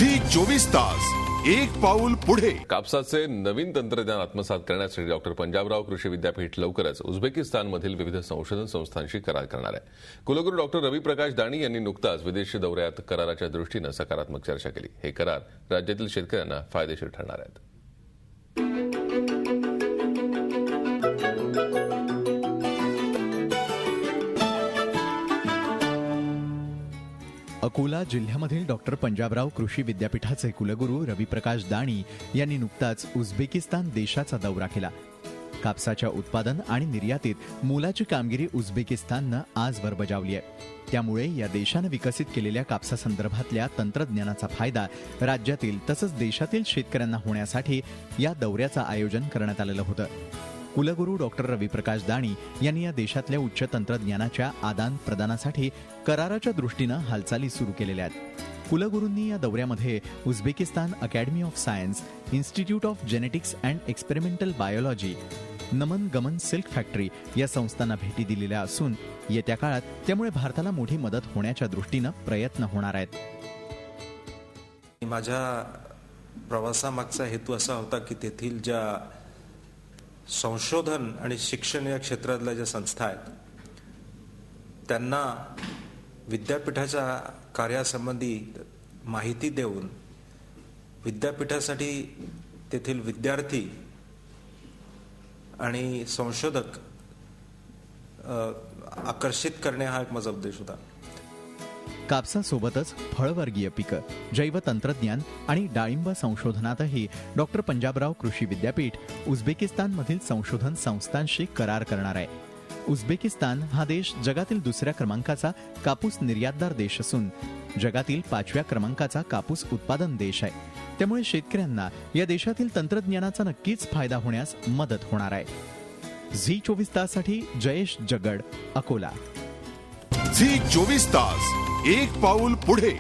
Zee 24 तास एक पाऊल पुढे। कापसाचे नवीन तंत्रज्ञान आत्मसात करण्यासाठी डॉक्टर पंजाबराव कृषी विद्यापीठ लवकरच उझबेकिस्तानमधील विविध संशोधन संस्थांशी करार करणार आहे। कुलगुरू डॉक्टर रवी प्रकाश दाणी यांनी नुकताच विदेशी दौऱ्यात कराराच्या दृष्टीने सकारात्मक चर्चा केली। हे करार राज्यातील शेतकऱ्यांना फायदेशीर ठरणार आहेत। अकोला जिल्ह्यामधील डॉक्टर पंजाबराव कृषी विद्यापीठाचे कुलगुरू रवी प्रकाश दाणी यांनी नुकताच उझबेकिस्तान देशाचा दौरा केला। कापसाच्या उत्पादन आणि निर्यातीत मोलाची कामगिरी उझबेकिस्ताननं आजवर बजावली आहे। त्यामुळे या देशानं विकसित केलेल्या कापसासंदर्भातल्या तंत्रज्ञानाचा फायदा राज्यातील तसंच देशातील शेतकऱ्यांना होण्यासाठी या दौऱ्याचं आयोजन करण्यात आलेलं होतं। कुलगुरू डॉक्टर रवी प्रकाश दाणी यांनी या देशातल्या उच्च तंत्रज्ञानाच्या आदान प्रदानासाठी कराराच्या दृष्टीनं हालचाली सुरू केलेल्या आहेत। कुलगुरूंनी या दौऱ्यामध्ये Uzbekistan academy of science, institute of genetics and experimental biology, Namangan silk factory या संस्थांना भेटी दिलेल्या असून येत्या काळात त्यामुळे भारताला मोठी मदत होण्याच्या दृष्टीनं प्रयत्न होणार आहेत। माझ्या प्रवासामागचा हेतू असा होता की तेथील ज्या संशोधन आणि शिक्षण या क्षेत्रातल्या ज्या संस्था आहेत त्यांना विद्यापीठाच्या कार्यासंबंधी माहिती देऊन विद्यापीठासाठी तेथील विद्यार्थी आणि संशोधक आकर्षित करणे हा एक माझा उद्देश होता। कापसासोबतच फळवर्गीय पिकं, जैव तंत्रज्ञान आणि डाळिंब संशोधनातही डॉक्टर पंजाबराव कृषी विद्यापीठ उझबेकिस्तानमधील संशोधन संस्थांशी करार करणार आहे। उझबेकिस्तान हा देश जगातील दुसऱ्या क्रमांकाचा कापूस निर्यातदार देश असून जगातील 5व्या क्रमांकाचा कापूस उत्पादन देश आहे। त्यामुळे शेतकऱ्यांना या देशातील तंत्रज्ञानाचा नक्कीच फायदा होण्यास मदत होणार आहे। झी 24 ताससाठी जयेश जगड, अकोला। झी 24 तास एक पाऊल पुढे।